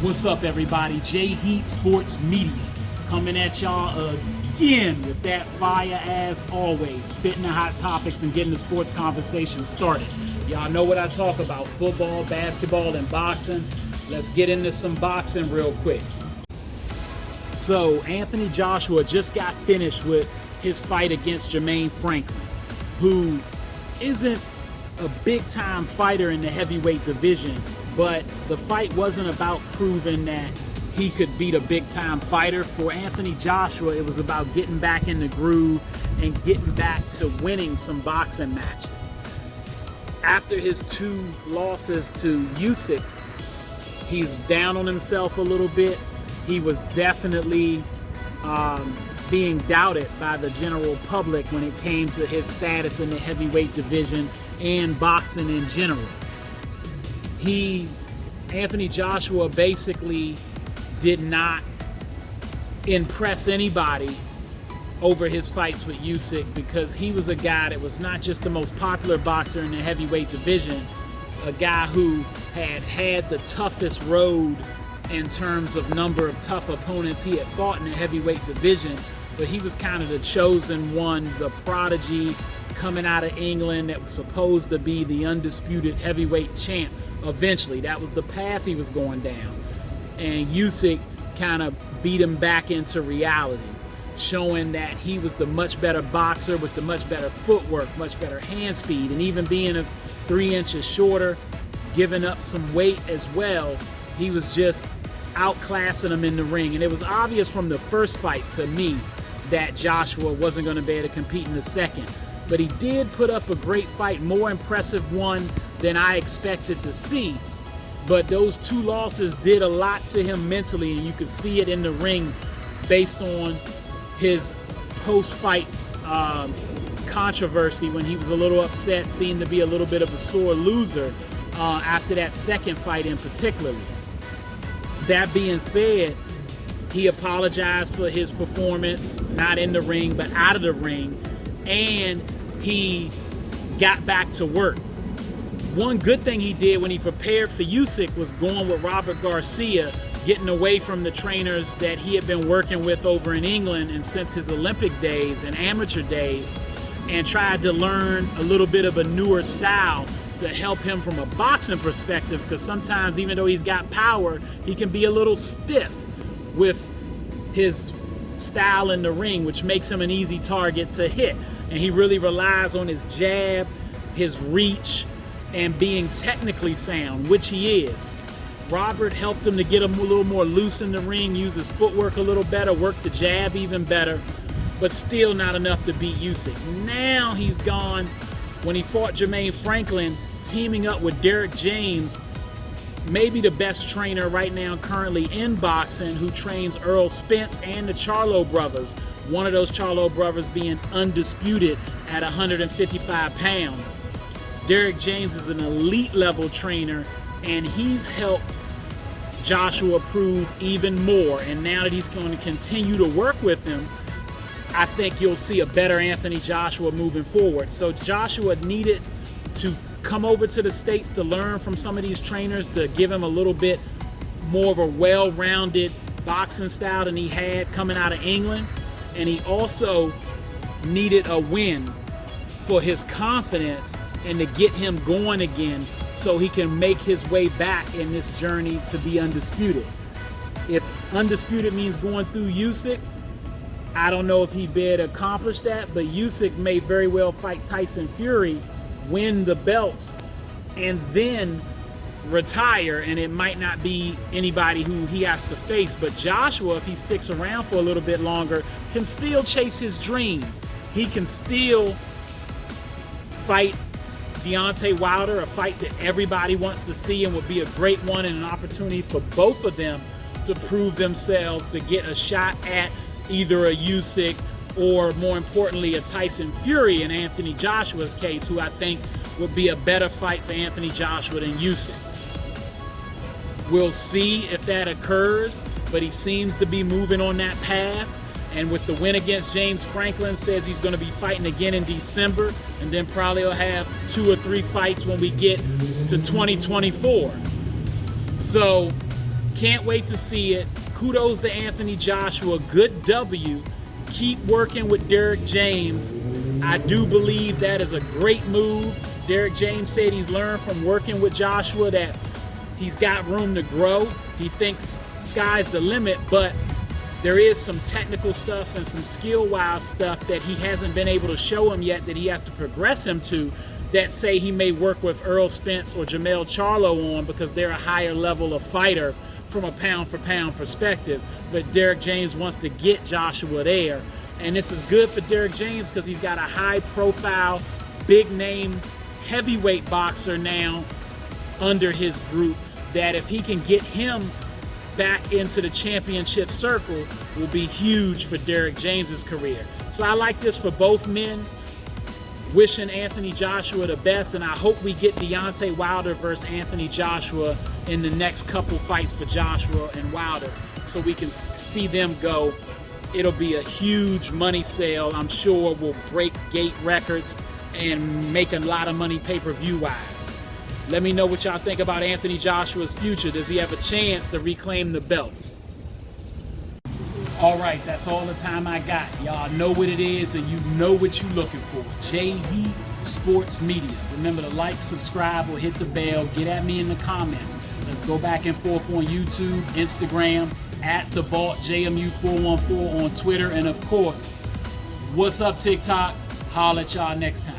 What's up, everybody? J Heat Sports Media coming at y'all again with that fire as always, spitting the hot topics and getting the sports conversation started. Y'all know what I talk about: football, basketball, and boxing. Let's get into some boxing real quick. So Anthony Joshua just got finished with his fight against Jermaine Franklin, who isn't a big-time fighter in the heavyweight division, but the fight wasn't about proving that he could beat a big-time fighter. For Anthony Joshua, it was about getting back in the groove and getting back to winning some boxing matches. After his 2 losses to Usyk, he's down on himself a little bit. He was definitely being doubted by the general public when it came to his status in the heavyweight division and boxing in general. Anthony Joshua basically did not impress anybody over his fights with Usyk, because he was a guy that was not just the most popular boxer in the heavyweight division, a guy who had the toughest road in terms of number of tough opponents he had fought in the heavyweight division, but he was kind of the chosen one, the prodigy coming out of England that was supposed to be the undisputed heavyweight champ eventually. That was the path he was going down. And Usyk kind of beat him back into reality, showing that he was the much better boxer with the much better footwork, much better hand speed, and even being 3 inches shorter, giving up some weight as well, he was just outclassing him in the ring. And it was obvious from the first fight to me that Joshua wasn't going to be able to compete in the second. But he did put up a great fight, more impressive one than I expected to see. But those 2 losses did a lot to him mentally, and you could see it in the ring based on his post-fight controversy when he was a little upset, seemed to be a little bit of a sore loser after that second fight in particular. That being said, he apologized for his performance, not in the ring, but out of the ring, and he got back to work. One good thing he did when he prepared for Usyk was going with Robert Garcia, getting away from the trainers that he had been working with over in England and since his Olympic days and amateur days, and tried to learn a little bit of a newer style to help him from a boxing perspective, because sometimes, even though he's got power, he can be a little stiff with his style in the ring, which makes him an easy target to hit. And he really relies on his jab, his reach, and being technically sound, which he is. Robert helped him to get him a little more loose in the ring, use his footwork a little better, work the jab even better, but still not enough to beat Usyk. Now he's gone, when he fought Jermaine Franklin, teaming up with Derek James, maybe the best trainer right now currently in boxing, who trains Earl Spence and the Charlo brothers, one of those Charlo brothers being undisputed at 155 pounds. Derek James is an elite level trainer, and he's helped Joshua prove even more. And now that he's going to continue to work with him, I think you'll see a better Anthony Joshua moving forward. So Joshua needed to come over to the States to learn from some of these trainers, to give him a little bit more of a well-rounded boxing style than he had coming out of England. And he also needed a win for his confidence and to get him going again, so he can make his way back in this journey to be undisputed. If undisputed means going through Usyk, I don't know if he'd be able to accomplish that, but Usyk may very well fight Tyson Fury, win the belts, and then retire, and it might not be anybody who he has to face. But Joshua, if he sticks around for a little bit longer, can still chase his dreams. He can still fight Deontay Wilder, a fight that everybody wants to see and would be a great one, and an opportunity for both of them to prove themselves, to get a shot at either a Usyk or, more importantly, a Tyson Fury in Anthony Joshua's case, who I think would be a better fight for Anthony Joshua than Usyk. We'll see if that occurs, but he seems to be moving on that path. And with the win against James Franklin, says he's going to be fighting again in December, and then probably will have 2 or 3 fights when we get to 2024. So Can't wait to see it. Kudos to Anthony Joshua. Good W. Keep working with Derrick James. I do believe that is a great move. Derrick James said he's learned from working with Joshua that he's got room to grow. He thinks sky's the limit, but there is some technical stuff and some skill-wise stuff that he hasn't been able to show him yet that he has to progress him to, that say he may work with Earl Spence or Jamel Charlo on, because they're a higher level of fighter from a pound-for-pound perspective. But Derrick James wants to get Joshua there. And this is good for Derrick James because he's got a high-profile, big-name heavyweight boxer now under his group, that if he can get him back into the championship circle will be huge for Derrick James's career. So I like this for both men. Wishing Anthony Joshua the best, and I hope we get Deontay Wilder versus Anthony Joshua in the next couple fights for Joshua and Wilder, so we can see them go. It'll be a huge money sale. I'm sure will break gate records and make a lot of money pay-per-view wise. Let me know what y'all think about Anthony Joshua's future. Does he have a chance to reclaim the belts? All right, that's all the time I got. Y'all know what it is, and you know what you're looking for. JV Sports Media. Remember to like, subscribe, or hit the bell. Get at me in the comments. Let's go back and forth on YouTube, Instagram, at The Vault, JMU414 on Twitter, and of course, what's up TikTok? Holla at y'all next time.